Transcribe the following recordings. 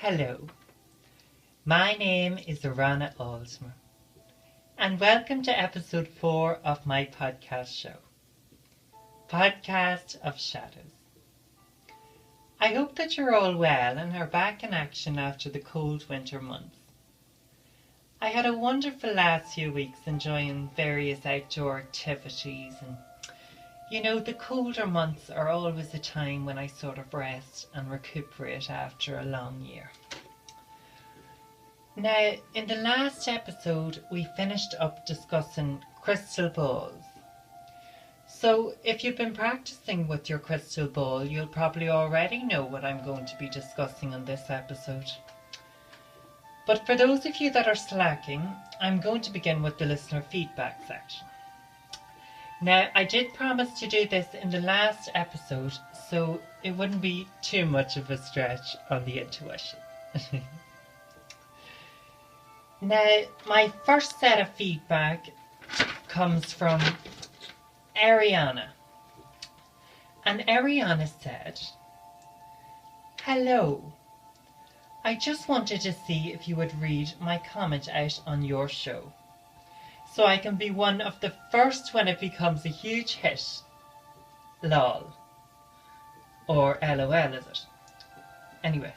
Hello, my name is Rana Alsmer, and welcome to episode 4 of my podcast show, Podcast of Shadows. I hope that you're all well and are back in action after the cold winter months. I had a wonderful last few weeks enjoying various outdoor activities, and the colder months are always a time when I sort of rest and recuperate after a long year. Now, in the last episode, we finished up discussing crystal balls. So, if you've been practicing with your crystal ball, you'll probably already know what I'm going to be discussing on this episode. But for those of you that are slacking, I'm going to begin with the listener feedback section. Now, I did promise to do this in the last episode, so it wouldn't be too much of a stretch on the intuition. Now, my first set of feedback comes from Ariana. And Ariana said, "Hello. I just wanted to see if you would read my comment out on your show, so I can be one of the first when it becomes a huge hit. Lol. Or LOL, is it? Anyway,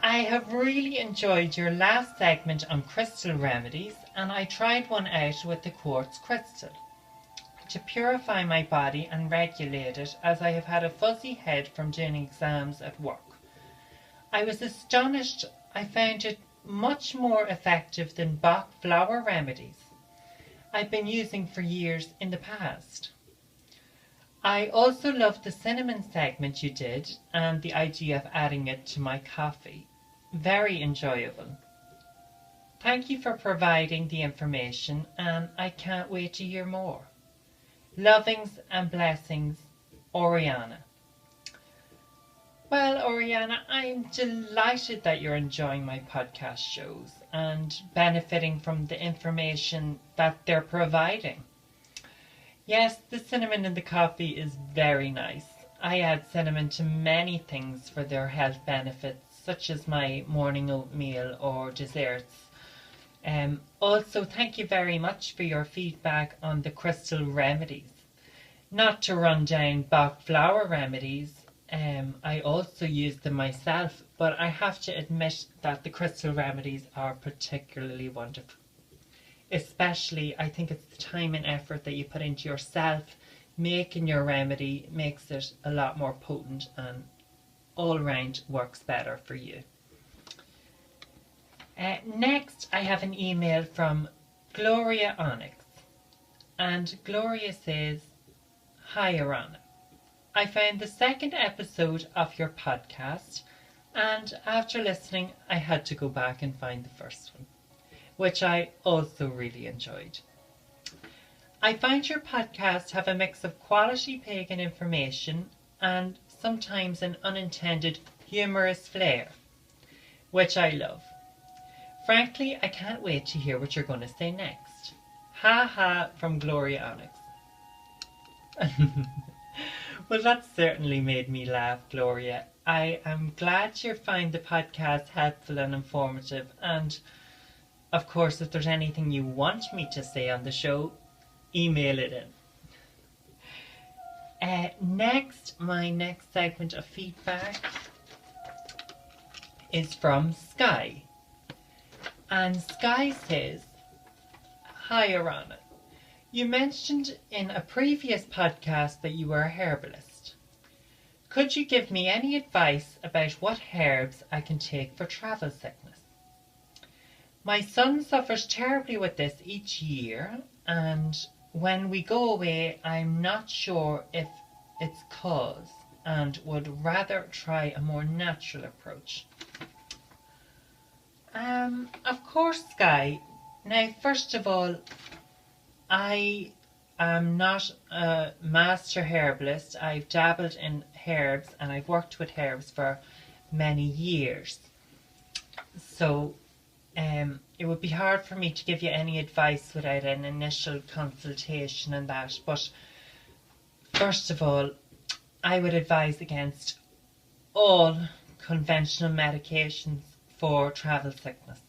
I have really enjoyed your last segment on crystal remedies, and I tried one out with the quartz crystal to purify my body and regulate it, as I have had a fuzzy head from doing exams at work. I was astonished. I found it much more effective than Bach flower remedies I've been using for years in the past. I also loved the cinnamon segment you did and the idea of adding it to my coffee. Very enjoyable. Thank you for providing the information, and I can't wait to hear more. Lovings and blessings, Oriana." Well, Oriana, I'm delighted that you're enjoying my podcast shows and benefiting from the information that they're providing. Yes, the cinnamon in the coffee is very nice. I add cinnamon to many things for their health benefits, such as my morning oatmeal or desserts. Also, thank you very much for your feedback on the crystal remedies. Not to run down Bach flower remedies, I also use them myself, but I have to admit that the crystal remedies are particularly wonderful. Especially, I think it's the time and effort that you put into yourself making your remedy makes it a lot more potent and all round works better for you. Next, I have an email from Gloria Onyx, and Gloria says, "Hi, Arana. I found the second episode of your podcast, and after listening, I had to go back and find the first one, which I also really enjoyed. I find your podcasts have a mix of quality pagan information and sometimes an unintended humorous flair, which I love. Frankly, I can't wait to hear what you're going to say next. Ha ha," from Gloria Onyx. Well, that certainly made me laugh, Gloria. I am glad you find the podcast helpful and informative, and of course, if there's anything you want me to say on the show, email it in. My next segment of feedback is from Sky. And Sky says, "Hi, Arana. You mentioned in a previous podcast that you were a herbalist. Could you give me any advice about what herbs I can take for travel sickness? My son suffers terribly with this each year, and when we go away, I'm not sure if it's cause and would rather try a more natural approach." Of course, Sky. Now, first of all, I am not a master herbalist. I've dabbled in herbs and I've worked with herbs for many years. So it would be hard for me to give you any advice without an initial consultation and that. But first of all, I would advise against all conventional medications for travel sickness.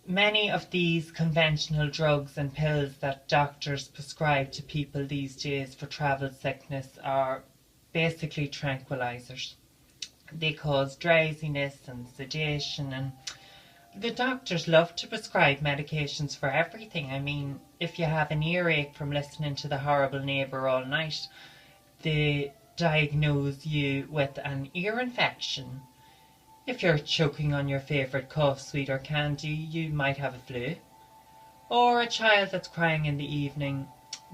Many of these conventional drugs and pills that doctors prescribe to people these days for travel sickness are basically tranquilizers. They cause drowsiness and sedation, and the doctors love to prescribe medications for everything. I mean, if you have an earache from listening to The Horrible Neighbour all night, they diagnose you with an ear infection. If you're choking on your favourite cough, sweet or candy, you might have a flu. Or a child that's crying in the evening,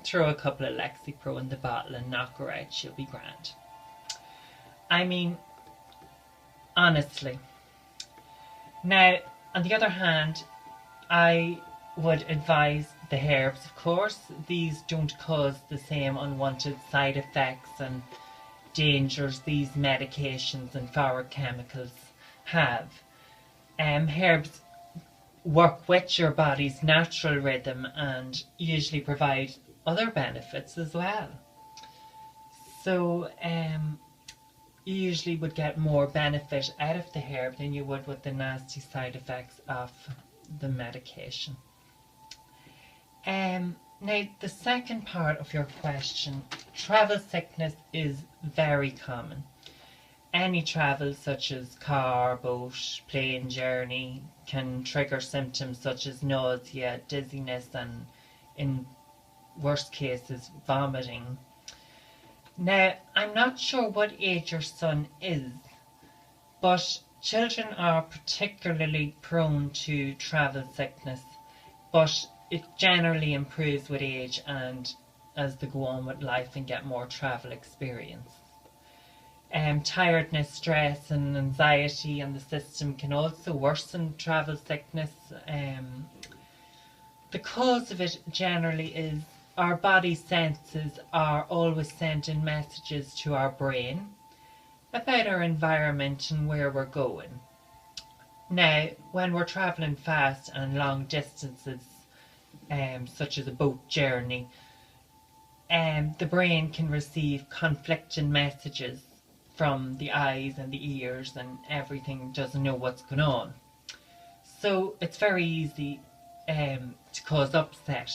throw a couple of Lexapro in the bottle and knock her out, she'll be grand. I mean, honestly. Now, on the other hand, I would advise the herbs, of course. These don't cause the same unwanted side effects and dangers these medications and foreign chemicals have. Herbs work with your body's natural rhythm and usually provide other benefits as well. So you usually would get more benefit out of the herb than you would with the nasty side effects of the medication. Now, the second part of your question, travel sickness is very common. Any travel such as car, boat, plane journey can trigger symptoms such as nausea, dizziness and, in worst cases, vomiting. Now, I'm not sure what age your son is, but children are particularly prone to travel sickness, but it generally improves with age and as they go on with life and get more travel experience. Tiredness, stress and anxiety on the system can also worsen travel sickness. The cause of it generally is our body senses are always sending messages to our brain about our environment and where we're going. Now, when we're travelling fast and long distances, such as a boat journey, the brain can receive conflicting messages from the eyes and the ears, and everything doesn't know what's going on. So it's very easy to cause upset.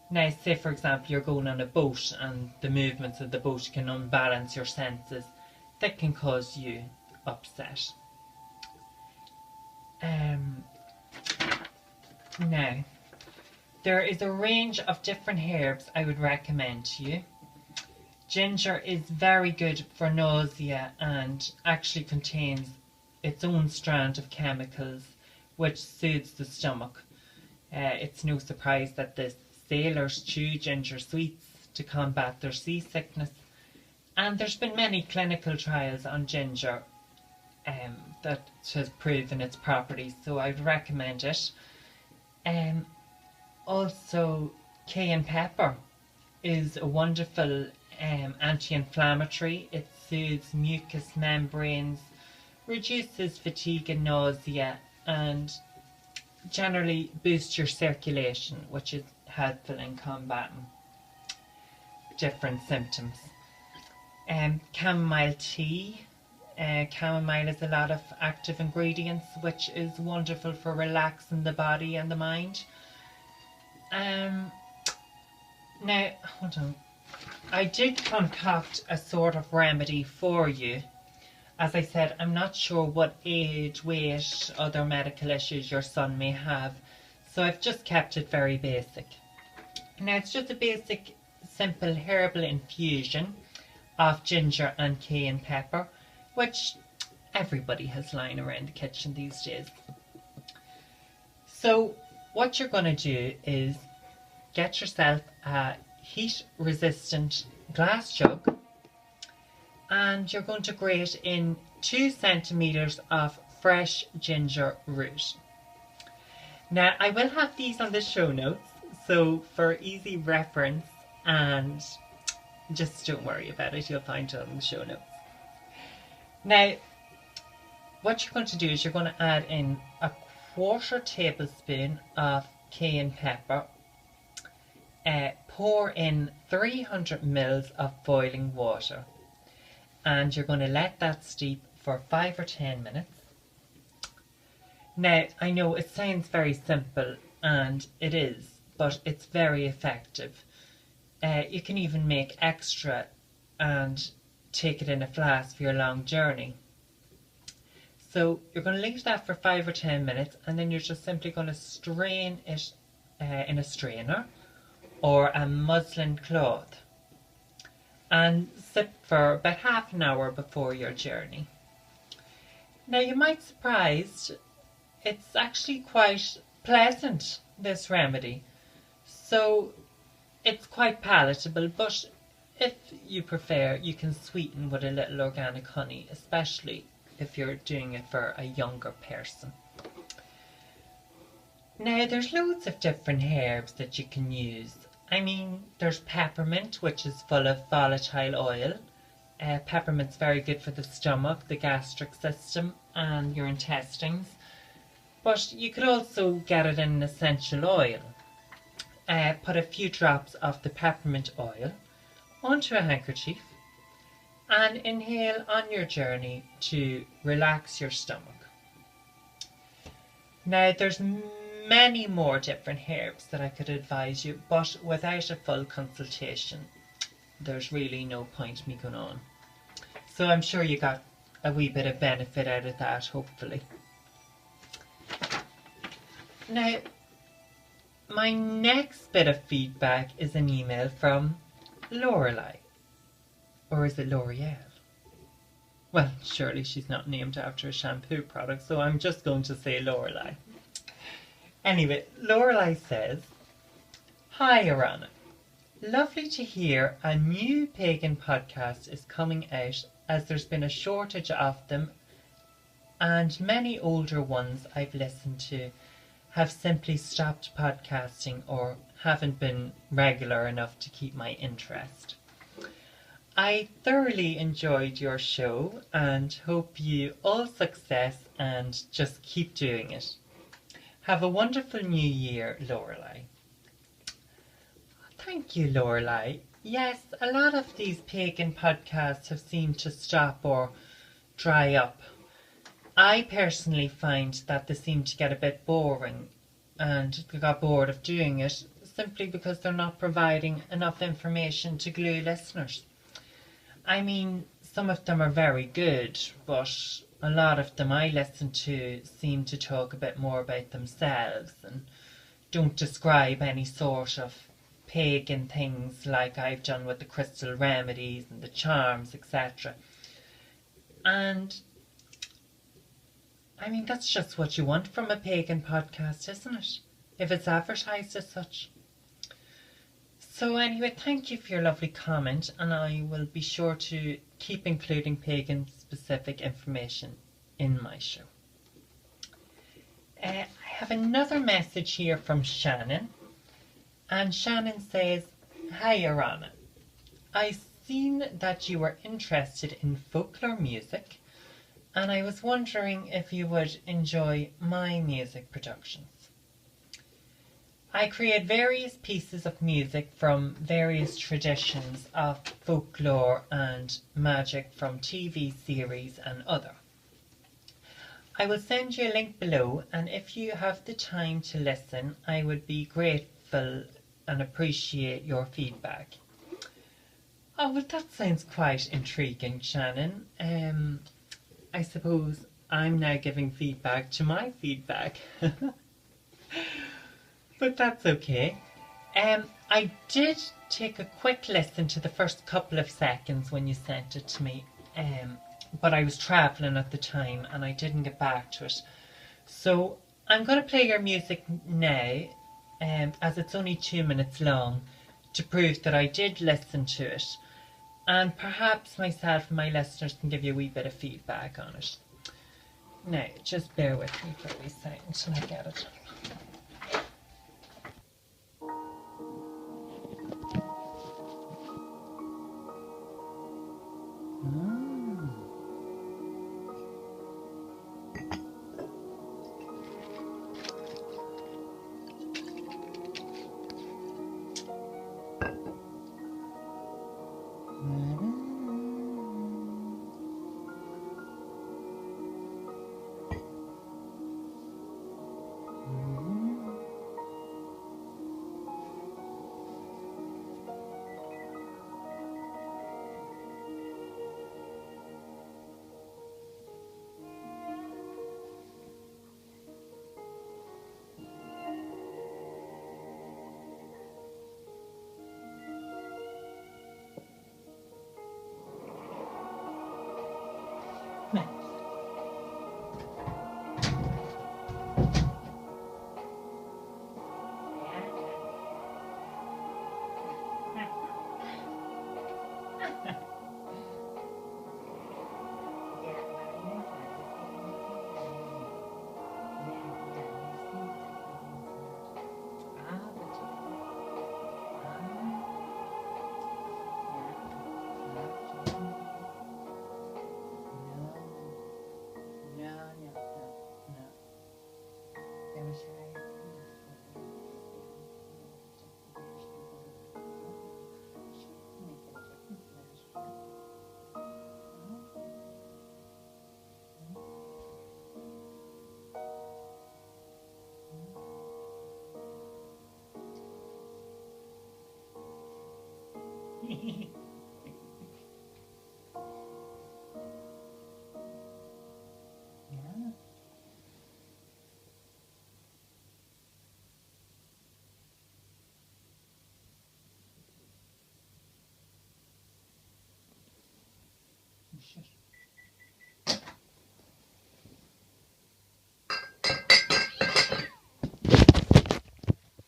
Now, say for example you're going on a boat and the movements of the boat can unbalance your senses. That can cause you upset. Now, there is a range of different herbs I would recommend to you. Ginger is very good for nausea and actually contains its own strand of chemicals which soothes the stomach. It's no surprise that the sailors chew ginger sweets to combat their seasickness, and there's been many clinical trials on ginger that has proven its properties, so I'd recommend it. Also, cayenne pepper is a wonderful anti-inflammatory. It soothes mucous membranes, reduces fatigue and nausea, and generally boosts your circulation, which is helpful in combating different symptoms. Chamomile tea. Chamomile has a lot of active ingredients, which is wonderful for relaxing the body and the mind. Now, hold on. I did concoct a sort of remedy for you. As I said, I'm not sure what age, weight, other medical issues your son may have, so I've just kept it very basic. Now, it's just a basic, simple herbal infusion of ginger and cayenne pepper, which everybody has lying around the kitchen these days. So, what you're going to do is get yourself a heat-resistant glass jug, and you're going to grate in 2 centimetres of fresh ginger root. Now, I will have these on the show notes, so for easy reference, and just don't worry about it, you'll find it on the show notes. Now, what you're going to do is you're going to add in a 1/4 tablespoon of cayenne pepper. Pour in 300 ml of boiling water, and you're going to let that steep for 5 or 10 minutes. Now, I know it sounds very simple, and it is, but it's very effective. You can even make extra and take it in a flask for your long journey. So you're going to leave that for 5 or 10 minutes, and then you're just simply going to strain it in a strainer or a muslin cloth and sip for about half an hour before your journey. Now you might be surprised, it's actually quite pleasant, this remedy. So it's quite palatable, but if you prefer, you can sweeten with a little organic honey, especially if you're doing it for a younger person. Now there's loads of different herbs that you can use. I mean, there's peppermint, which is full of volatile oil. Peppermint's very good for the stomach, the gastric system and your intestines. But you could also get it in an essential oil. Put a few drops of the peppermint oil onto a handkerchief and inhale on your journey to relax your stomach. Now there's many more different herbs that I could advise you, but without a full consultation there's really no point me going on. So I'm sure you got a wee bit of benefit out of that, hopefully. Now, my next bit of feedback is an email from Lorelei. Or is it L'Oreal? Well, surely she's not named after a shampoo product, so I'm just going to say Lorelei. Anyway, Lorelei says, "Hi, Arana. Lovely to hear a new pagan podcast is coming out, as there's been a shortage of them, and many older ones I've listened to have simply stopped podcasting or haven't been regular enough to keep my interest. I thoroughly enjoyed your show and hope you all success and just keep doing it. Have a wonderful new year, Lorelei." Thank you, Lorelei. Yes, a lot of these pagan podcasts have seemed to stop or dry up. I personally find that they seem to get a bit boring, and they got bored of doing it simply because they're not providing enough information to glue listeners. I mean, some of them are very good, but a lot of them I listen to seem to talk a bit more about themselves and don't describe any sort of pagan things like I've done with the crystal remedies and the charms, etc. And I mean, that's just what you want from a pagan podcast, isn't it? If it's advertised as such. So anyway, thank you for your lovely comment, and I will be sure to keep including pagan specific information in my show. I have another message here from Shannon, and Shannon says, "Hi Arana, I seen that you were interested in folklore music, and I was wondering if you would enjoy my music productions. I create various pieces of music from various traditions of folklore and magic from TV series and other. I will send you a link below, and if you have the time to listen, I would be grateful and appreciate your feedback." Oh, well, that sounds quite intriguing, Shannon. I suppose I'm now giving feedback to my feedback. But that's okay. I did take a quick listen to the first couple of seconds when you sent it to me, but I was travelling at the time and I didn't get back to it. So I'm going to play your music now, as it's only 2 minutes long, to prove that I did listen to it. And perhaps myself and my listeners can give you a wee bit of feedback on it. Now, just bear with me for a wee second until I get it.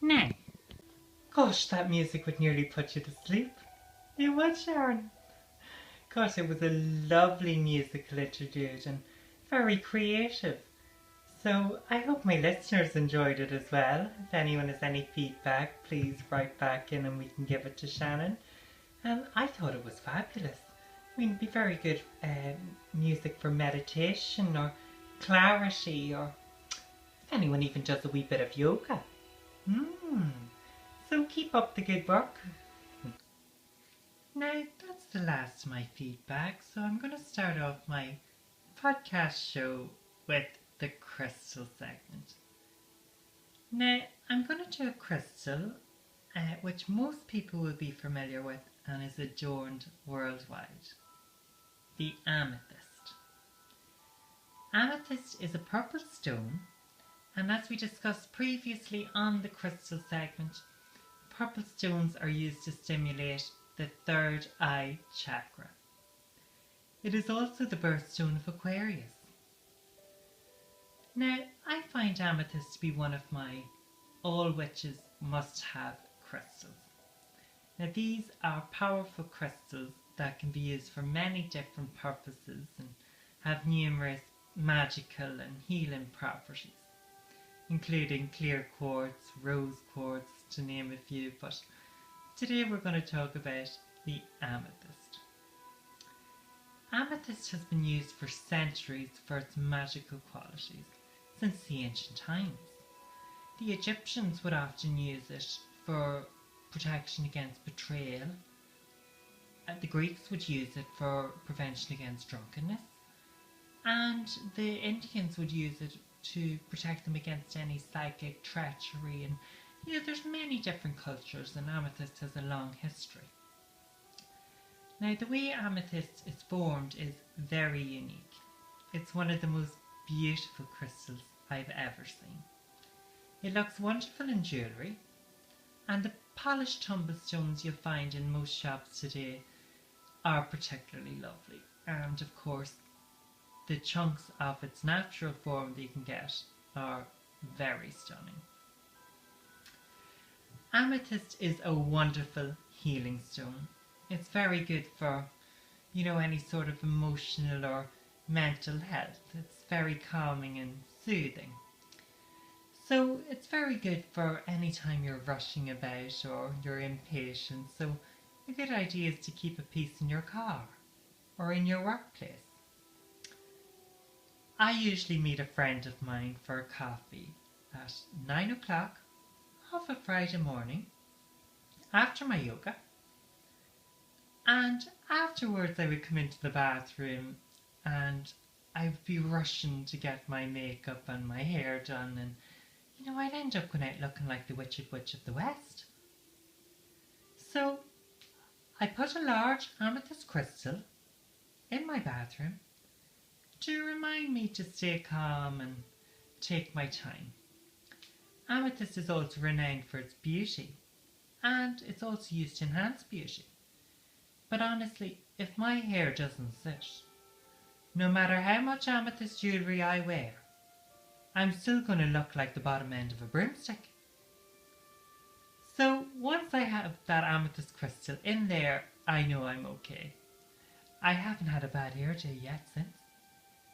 Now, gosh, that music would nearly put you to sleep. It would, Sharon. Gosh, it was a lovely musical interlude and very creative. So I hope my listeners enjoyed it as well. If anyone has any feedback, please write back in and we can give it to Shannon. And I thought it was fabulous. I mean, it'd be very good music for meditation or clarity, or if anyone even does a wee bit of yoga. So keep up the good work. Now, that's the last of my feedback, so I'm going to start off my podcast show with the crystal segment. Now, I'm going to do a crystal which most people will be familiar with and is adorned worldwide. The amethyst. Amethyst is a purple stone, and as we discussed previously on the crystal segment, purple stones are used to stimulate the third eye chakra. It is also the birthstone of Aquarius. Now, I find amethyst to be one of my all witches must-have crystals. Now, these are powerful crystals that can be used for many different purposes and have numerous magical and healing properties, including clear quartz, rose quartz, to name a few, but today we're going to talk about the amethyst. Amethyst has been used for centuries for its magical qualities since the ancient times. The Egyptians would often use it for protection against betrayal. The Greeks would use it for prevention against drunkenness. And the Indians would use it to protect them against any psychic treachery. And there's many different cultures, and amethyst has a long history. Now, the way amethyst is formed is very unique. It's one of the most beautiful crystals I've ever seen. It looks wonderful in jewellery, and the polished tumble stones you'll find in most shops today are particularly lovely. And of course, the chunks of its natural form that you can get are very stunning. Amethyst is a wonderful healing stone. It's very good for, any sort of emotional or mental health. It's very calming and soothing. So it's very good for any time you're rushing about or you're impatient. So a good idea is to keep a piece in your car or in your workplace. I usually meet a friend of mine for a coffee at 9 o'clock of a Friday morning after my yoga. And afterwards I would come into the bathroom and I would be rushing to get my makeup and my hair done, and I'd end up going out looking like the Wicked Witch of the West. So I put a large amethyst crystal in my bathroom to remind me to stay calm and take my time. Amethyst is also renowned for its beauty, and it's also used to enhance beauty. But honestly, if my hair doesn't sit, no matter how much amethyst jewellery I wear, I'm still going to look like the bottom end of a broomstick. So once I have that amethyst crystal in there, I know I'm okay. I haven't had a bad hair day yet since.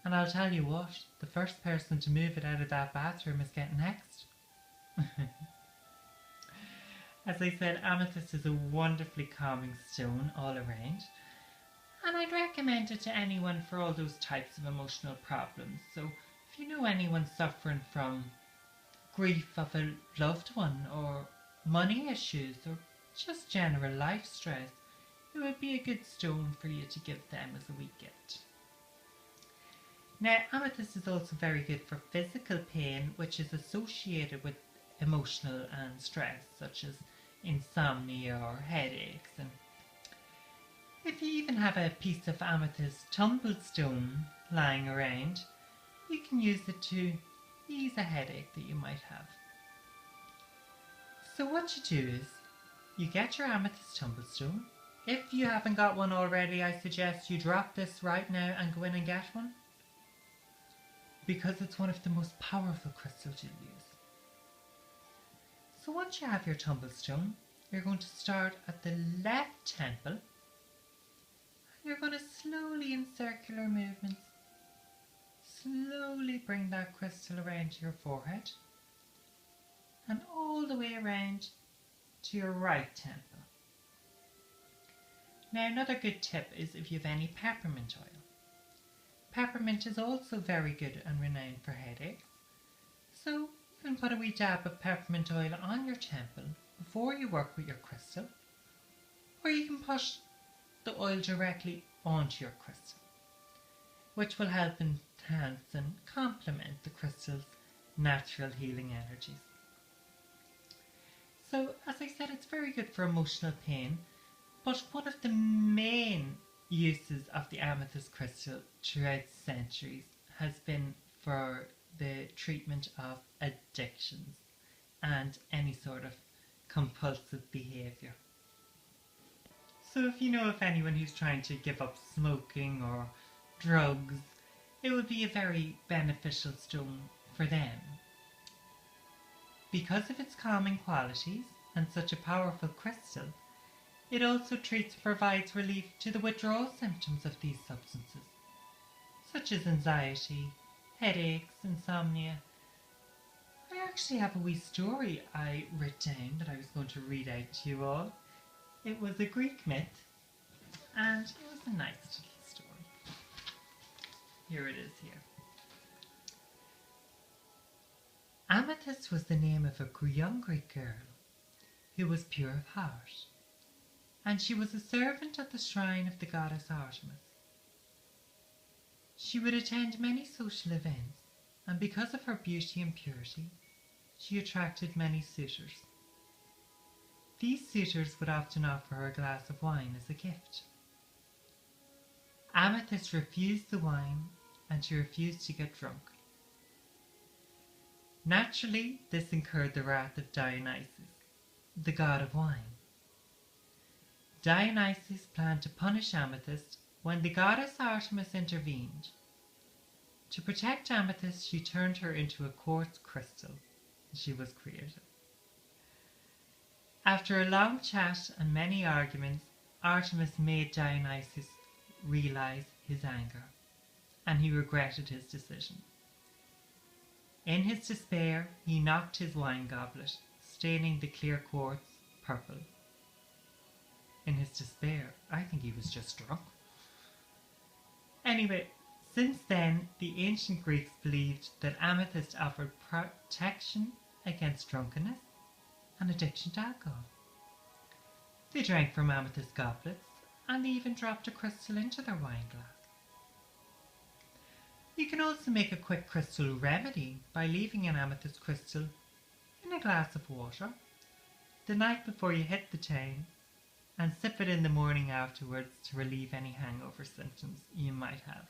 And I'll tell you what, the first person to move it out of that bathroom is getting next. As I said, amethyst is a wonderfully calming stone all around. And I'd recommend it to anyone for all those types of emotional problems. So if you know anyone suffering from grief of a loved one, or money issues, or just general life stress, it would be a good stone for you to give them as a wee gift. Now, amethyst is also very good for physical pain, which is associated with emotional and stress, such as insomnia or headaches. And if you even have a piece of amethyst tumbled stone lying around, you can use it to ease a headache that you might have. So what you do is, you get your amethyst tumbled stone. If you haven't got one already, I suggest you drop this right now and go in and get one, because it's one of the most powerful crystals you'll use. So once you have your tumbled stone, you're going to start at the left temple. You're going to slowly, in circular movements, slowly bring that crystal around to your forehead and all the way around to your right temple. Now, another good tip is if you have any peppermint oil. Peppermint is also very good and renowned for headaches, so you can put a wee dab of peppermint oil on your temple before you work with your crystal, or you can put the oil directly onto your crystal, which will help enhance and complement the crystal's natural healing energies. So, as I said, it's very good for emotional pain, but one of the main uses of the amethyst crystal throughout centuries has been for the treatment of addictions and any sort of compulsive behaviour. So if you know of anyone who's trying to give up smoking or drugs, it would be a very beneficial stone for them. Because of its calming qualities and such a powerful crystal, it also treats and provides relief to the withdrawal symptoms of these substances, such as anxiety, headaches, insomnia. I actually have a wee story I wrote down that I was going to read out to you all. It was a Greek myth, and it was a nice little story. Here it is here. Amethyst was the name of a young Greek girl who was pure of heart, and she was a servant at the shrine of the goddess Artemis. She would attend many social events, and because of her beauty and purity, she attracted many suitors. These suitors would often offer her a glass of wine as a gift. Amethyst refused the wine, and she refused to get drunk. Naturally, this incurred the wrath of Dionysus, the god of wine. Dionysus planned to punish Amethyst when the goddess Artemis intervened. To protect Amethyst, she turned her into a quartz crystal, and she was created. After a long chat and many arguments, Artemis made Dionysus realize his anger, and he regretted his decision. In his despair, he knocked his wine goblet, staining the clear quartz purple. In his despair, I think he was just drunk. Anyway, since then, the ancient Greeks believed that amethyst offered protection against drunkenness and addiction to alcohol. They drank from amethyst goblets, and they even dropped a crystal into their wine glass. You can also make a quick crystal remedy by leaving an amethyst crystal in a glass of water the night before you hit the town, and sip it in the morning afterwards to relieve any hangover symptoms you might have.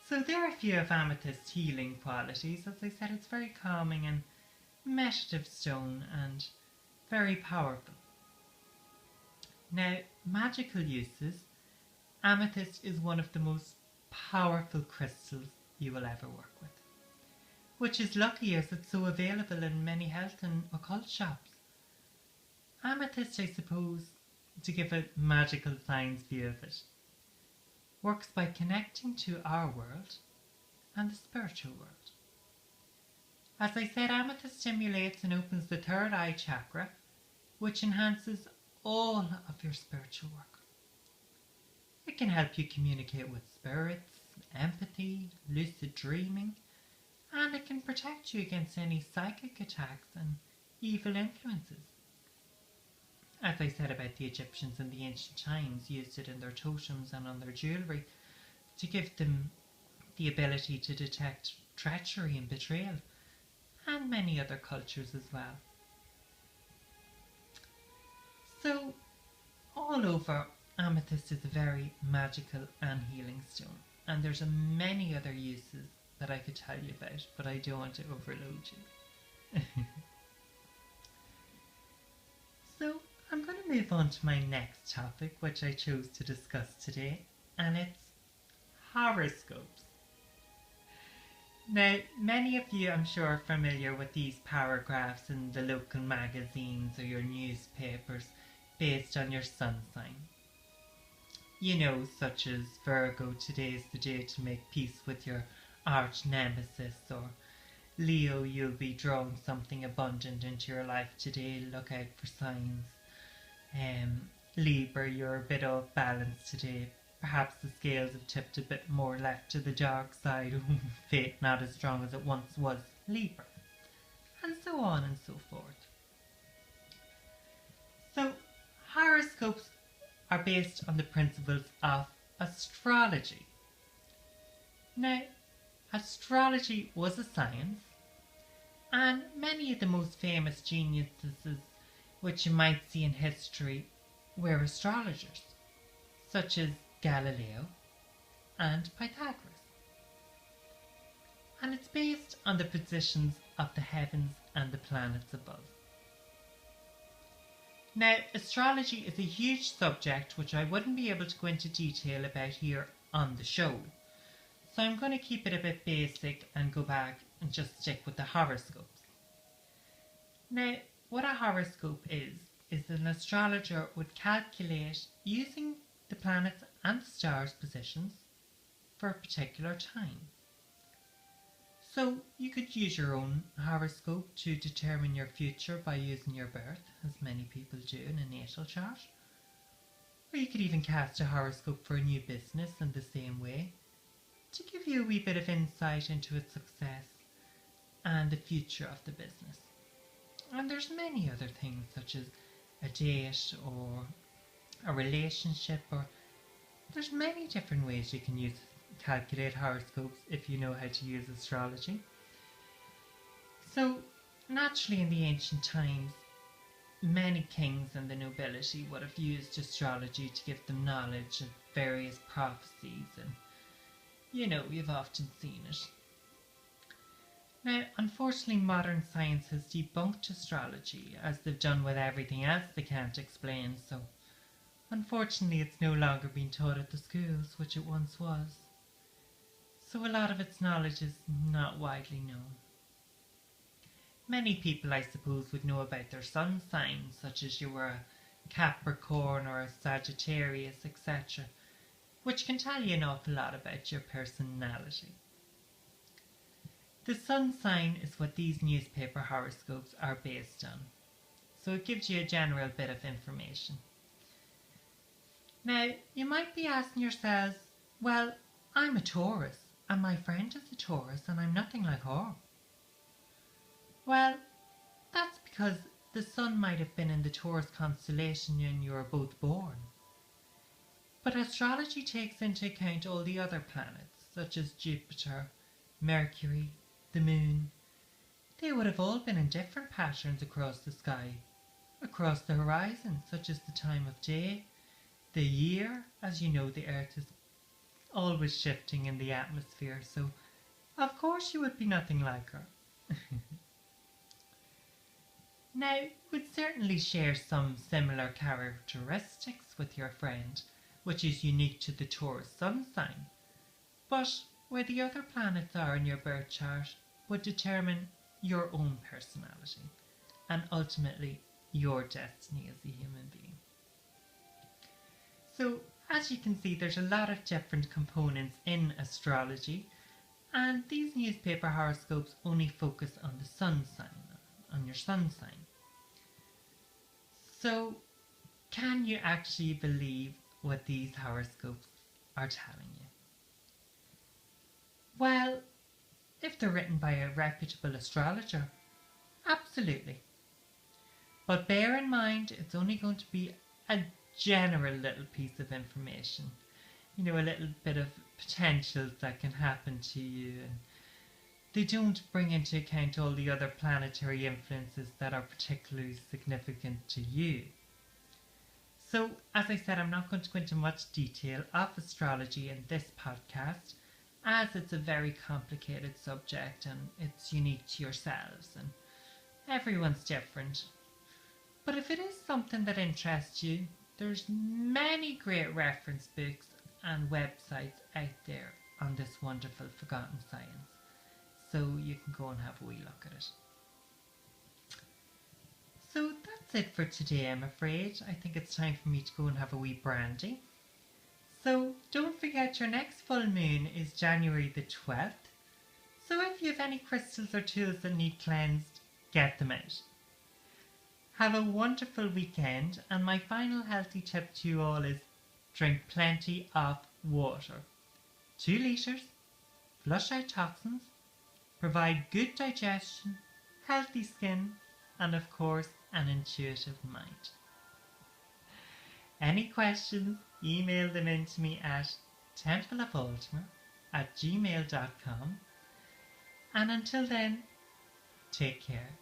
So there are a few of amethyst's healing qualities. As I said, it's very calming and meditative stone and very powerful. Now, magical uses. amethyst is one of the most powerful crystals you will ever work with, which is lucky as it's so available in many health and occult shops. Amethyst, I suppose, to give a magical science view of it, works by connecting to our world and the spiritual world. As I said, amethyst stimulates and opens the third eye chakra, which enhances all of your spiritual work. It can help you communicate with spirits, empathy, lucid dreaming, and it can protect you against any psychic attacks and evil influences. As I said about the Egyptians in the ancient times, used it in their totems and on their jewellery to give them the ability to detect treachery and betrayal, and many other cultures as well. So, all over, amethyst is a very magical and healing stone, and there's many other uses that I could tell you about, but I don't want to overload you. So, I'm going to move on to my next topic, which I chose to discuss today, and it's horoscopes. Now, many of you, I'm sure, are familiar with these paragraphs in the local magazines or your newspapers based on your sun sign. You know, such as Virgo, today's the day to make peace with your arch nemesis, or Leo, you'll be drawing something abundant into your life today, look out for signs. Libra, you're a bit off balance today. Perhaps the scales have tipped a bit more left to the dark side. Fate not as strong as it once was, Libra. And so on and so forth. So, horoscopes are based on the principles of astrology. Now, astrology was a science, and many of the most famous geniuses which you might see in history were astrologers, such as Galileo and Pythagoras. And it's based on the positions of the heavens and the planets above. Now, astrology is a huge subject which I wouldn't be able to go into detail about here on the show, so I'm going to keep it a bit basic and go back and just stick with the horoscopes. Now, what a horoscope is an astrologer would calculate using the planets and the stars' positions for a particular time. So you could use your own horoscope to determine your future by using your birth, as many people do in a natal chart. Or you could even cast a horoscope for a new business in the same way, to give you a wee bit of insight into its success and the future of the business. And there's many other things, such as a date or a relationship, or there's many different ways you can calculate horoscopes if you know how to use astrology. So naturally, in the ancient times, many kings and the nobility would have used astrology to give them knowledge of various prophecies, and you've often seen it. Now, unfortunately, modern science has debunked astrology, as they've done with everything else they can't explain, so unfortunately it's no longer being taught at the schools, which it once was. So a lot of its knowledge is not widely known. Many people, I suppose, would know about their sun signs, such as you were a Capricorn or a Sagittarius, etc., which can tell you an awful lot about your personality. The sun sign is what these newspaper horoscopes are based on, so it gives you a general bit of information. Now, you might be asking yourselves, well, I'm a Taurus, and my friend is a Taurus, and I'm nothing like her. Well, that's because the sun might have been in the Taurus constellation when you were both born. But astrology takes into account all the other planets, such as Jupiter, Mercury, the moon. They would have all been in different patterns across the sky, across the horizon, such as the time of day, the year. As you know, the Earth is always shifting in the atmosphere, so of course you would be nothing like her. Now, you would certainly share some similar characteristics with your friend, which is unique to the Taurus sun sign, but where the other planets are in your birth chart would determine your own personality and ultimately your destiny as a human being. So, as you can see, there's a lot of different components in astrology, and these newspaper horoscopes only focus on the sun sign, on your sun sign. So, can you actually believe what these horoscopes are telling you? Well, if they're written by a reputable astrologer, absolutely. But bear in mind, it's only going to be a general little piece of information. You know, a little bit of potentials that can happen to you, and they don't bring into account all the other planetary influences that are particularly significant to you. So, as I said, I'm not going to go into much detail of astrology in this podcast, as it's a very complicated subject and it's unique to yourselves and everyone's different. But if it is something that interests you, there's many great reference books and websites out there on this wonderful forgotten science, so you can go and have a wee look at it. So that's it for today, I'm afraid. I think it's time for me to go and have a wee brandy. So don't forget, your next full moon is January the 12th. So if you have any crystals or tools that need cleansed, get them out. Have a wonderful weekend, and my final healthy tip to you all is drink plenty of water. 2 litres, flush out toxins, provide good digestion, healthy skin, and of course an intuitive mind. Any questions, email them in to me at templeofultima@gmail.com. And until then, take care.